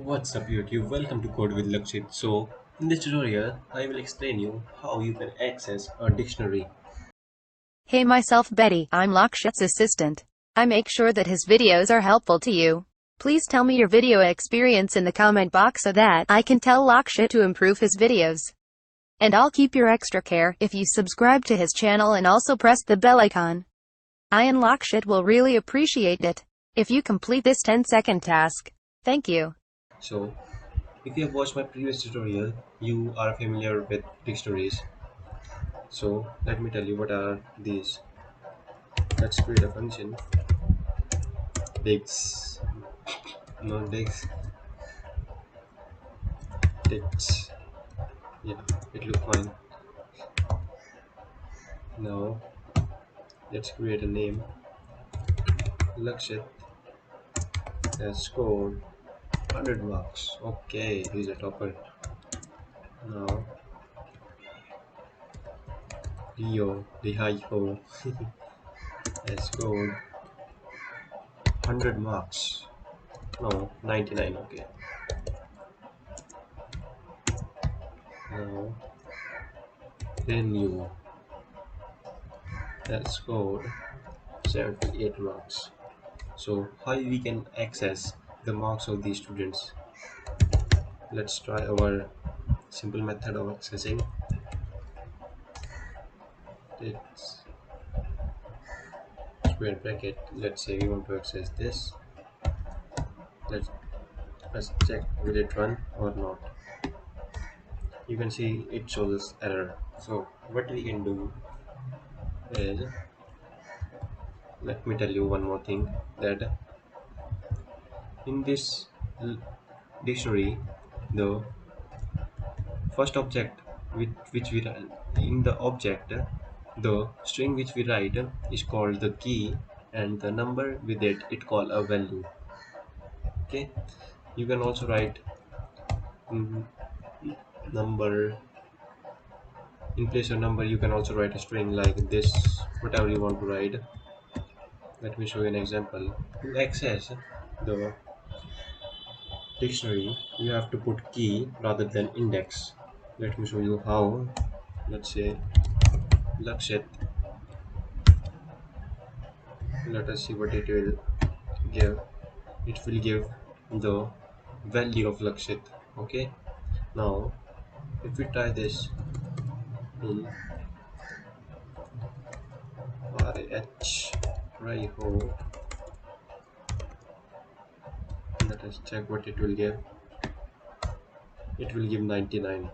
What's up YouTube? Welcome to Code with Lakshit. So, in this tutorial, I will explain you how you can access a dictionary. Hey myself Betty, I'm Lakshit's assistant. I make sure that his videos are helpful to you. Please tell me your video experience in the comment box so that I can tell Lakshit to improve his videos. And I'll keep your extra care if you subscribe to his channel and also press the bell icon. I and Lakshit will really appreciate it if you complete this 10-second task. Thank you. So, if you have watched my previous tutorial, you are familiar with dictionaries. So, let me tell you what are these. Let's create a function. Digs, no digs, digs. Yeah, it looks fine. Now, let's create a name. Lakshit has scored 100 marks. Okay, he's a topper. Now, Leo, has scored 100 marks. No, 99. Okay. Now, then you has scored 78 marks. So, how we can access the marks of these students? Let's try our simple method of accessing. It's square bracket. Let's say we want to access this. Let's let's check will it run or not. You can see it shows us error. So, what we can do is, let me tell you one more thing, that in this dictionary, the first object which we write in the object, the string which we write is called the key, and the number with it called a value. Okay, you can also write mm, number in place of number. You can also write a string like this, whatever you want to write. Let me show you an example. To access the dictionary, you have to put key rather than index. Let me show you how. Let's say Lakshit. Let us see what it will give. It will give the value of Lakshit. Okay, now if we try this in YH Raiho, let us check what it will give. It will give 99,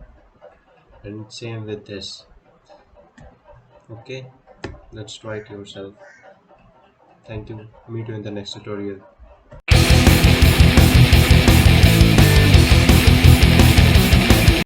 and same with this. Okay, let's try it yourself. Thank you. Meet you in the next tutorial.